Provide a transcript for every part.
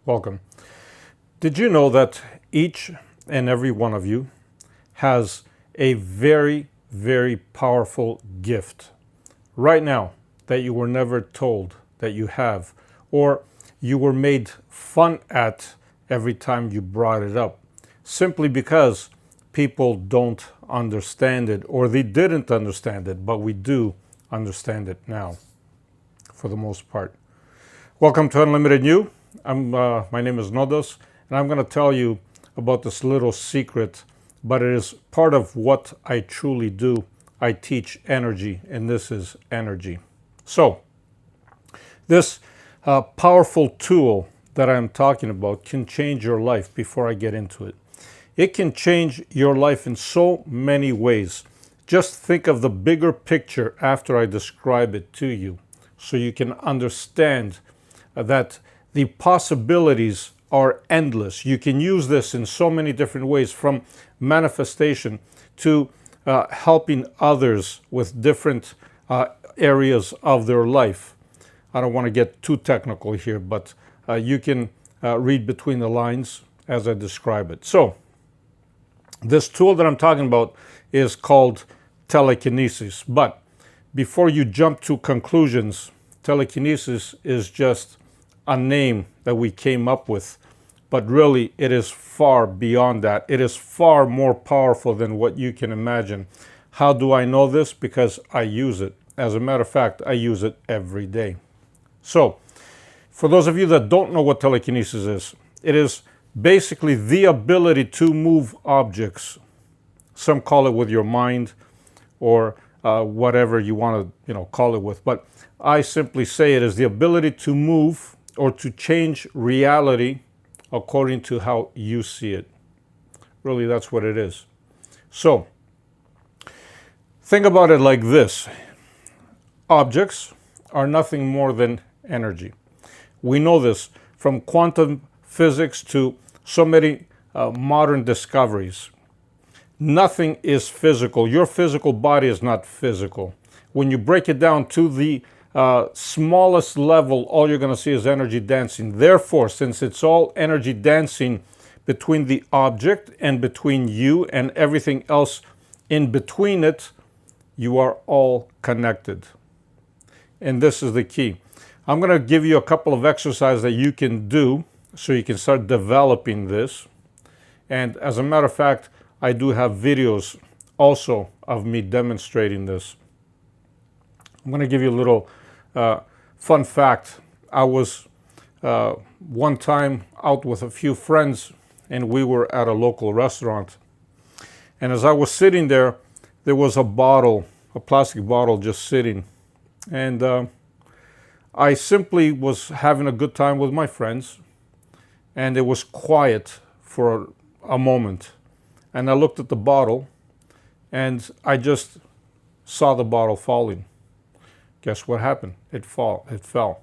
Welcome. Did you know that each and every one of you has a very, very powerful gift right now that you were never told that you have, or you were made fun at every time you brought it up, simply because people don't understand it, or they didn't understand it, but we do understand it now, for the most part. Welcome to Unlimited You. My name is Nodos, and I'm going to tell you about this little secret, but it is part of what I truly do. I teach energy, and this is energy. So, this powerful tool that I'm talking about can change your life. Before I get into it, it can change your life in so many ways. Just think of the bigger picture after I describe it to you, so you can understand that the possibilities are endless. You can use this in so many different ways, from manifestation to helping others with different areas of their life. I don't want to get too technical here, but you can read between the lines as I describe it. So, this tool that I'm talking about is called telekinesis. But before you jump to conclusions, telekinesis is just a name that we came up with, but really it is far beyond that. It is far more powerful than what you can imagine. How do I know this? Because I use it. As a matter of fact, I use it every day. So, for those of you that don't know what telekinesis is, it is basically the ability to move objects. Some call it with your mind, or whatever you want to call it with, but I simply say it is the ability to move or to change reality according to how you see it. Really, that's what it is. So, think about it like this. Objects are nothing more than energy. We know this from quantum physics to so many modern discoveries. Nothing is physical. Your physical body is not physical. When you break it down to the smallest level, all you're going to see is energy dancing. Therefore, since it's all energy dancing between the object and between you and everything else in between it, you are all connected. And this is the key. I'm going to give you a couple of exercises that you can do so you can start developing this. And as a matter of fact, I do have videos also of me demonstrating this. I'm going to give you a little fun fact. I was one time out with a few friends, and we were at a local restaurant. And as I was sitting there, there was a plastic bottle just sitting. And I simply was having a good time with my friends, and it was quiet for a moment. And I looked at the bottle, and I just saw the bottle falling. Guess what happened? It fell.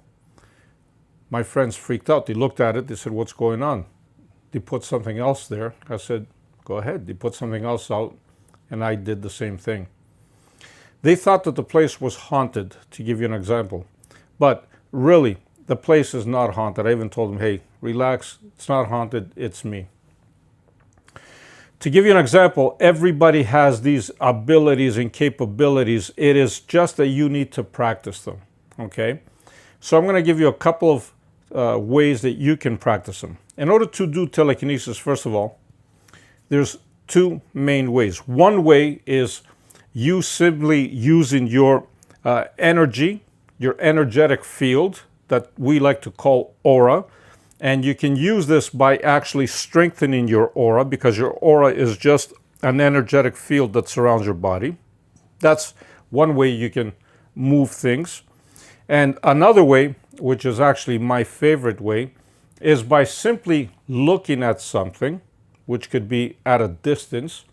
My friends freaked out. They looked at it. They said, "What's going on?" They put something else there. I said, "Go ahead." They put something else out, and I did the same thing. They thought that the place was haunted, to give you an example. But really, the place is not haunted. I even told them, "Hey, relax. It's not haunted. It's me." To give you an example, everybody has these abilities and capabilities. It is just that you need to practice them, okay? So I'm going to give you a couple of ways that you can practice them. In order to do telekinesis, first of all, there's two main ways. One way is you simply using your energy, your energetic field that we like to call aura. And you can use this by actually strengthening your aura, because your aura is just an energetic field that surrounds your body. That's one way you can move things. And another way, which is actually my favorite way, is by simply looking at something, which could be at a distance.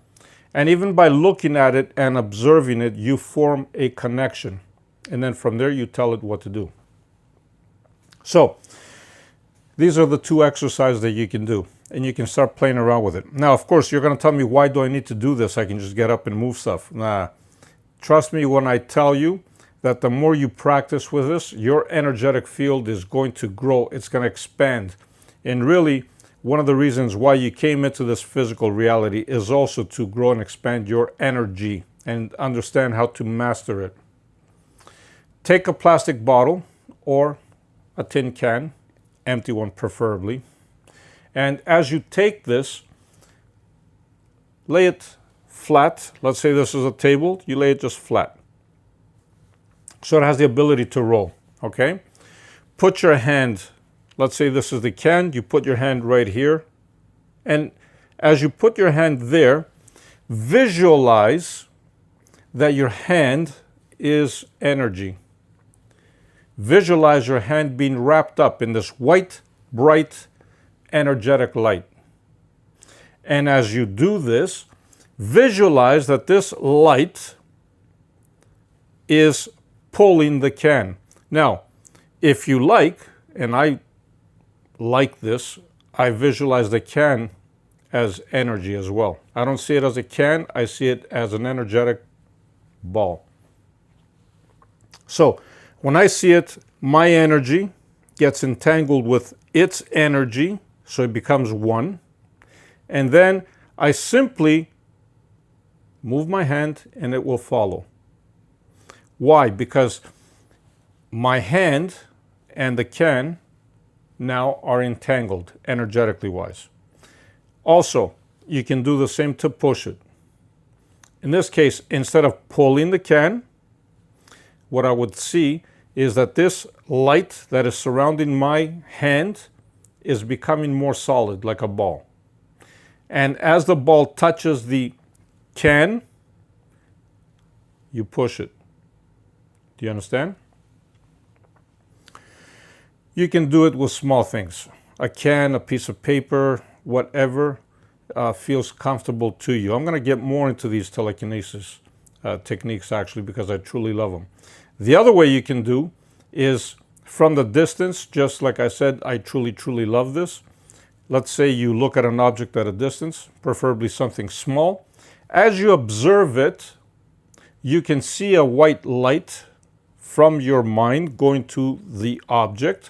And even by looking at it and observing it, you form a connection. And then from there, you tell it what to do. So, these are the two exercises that you can do, and you can start playing around with it. Now, of course, you're going to tell me, why do I need to do this? I can just get up and move stuff. Nah. Trust me when I tell you that the more you practice with this, your energetic field is going to grow. It's going to expand. And really, one of the reasons why you came into this physical reality is also to grow and expand your energy and understand how to master it. Take a plastic bottle or a tin can, empty one preferably, and as you take this, lay it flat. Let's say this is a table, you lay it just flat, so it has the ability to roll, okay? Put your hand, let's say this is the can, you put your hand right here, and as you put your hand there, visualize that your hand is energy. Visualize your hand being wrapped up in this white, bright, energetic light. And as you do this, visualize that this light is pulling the can. Now, if you like, and I like this, I visualize the can as energy as well. I don't see it as a can, I see it as an energetic ball. So, when I see it, my energy gets entangled with its energy, so it becomes one. And then I simply move my hand and it will follow. Why? Because my hand and the can now are entangled, energetically wise. Also, you can do the same to push it. In this case, instead of pulling the can, what I would see is that this light that is surrounding my hand is becoming more solid, like a ball. And as the ball touches the can, you push it. Do you understand? You can do it with small things. A can, a piece of paper, whatever feels comfortable to you. I'm going to get more into these telekinesis techniques actually because I truly love them. The other way you can do is from the distance, just like I said, I truly, truly love this. Let's say you look at an object at a distance, preferably something small. As you observe it, you can see a white light from your mind going to the object,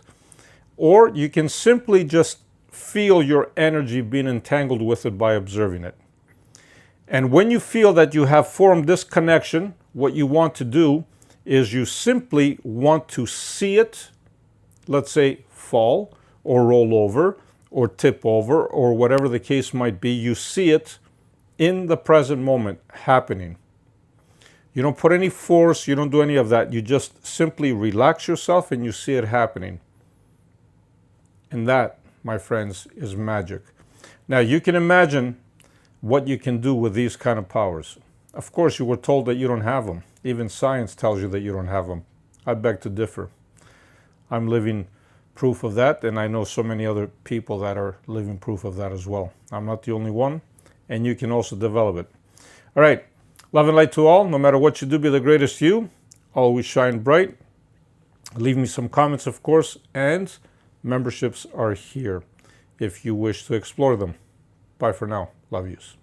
or you can simply just feel your energy being entangled with it by observing it. And when you feel that you have formed this connection, what you want to do is you simply want to see it, let's say fall or roll over or tip over or whatever the case might be. You see it in the present moment happening. You don't put any force, you don't do any of that. You just simply relax yourself and you see it happening. And that, my friends, is magic. Now you can imagine what you can do with these kind of powers. Of course, you were told that you don't have them. Even science tells you that you don't have them. I beg to differ. I'm living proof of that, and I know so many other people that are living proof of that as well. I'm not the only one, and you can also develop it. All right, love and light to all. No matter what you do, be the greatest you. Always shine bright. Leave me some comments, of course, and memberships are here if you wish to explore them. Bye for now. Love yous.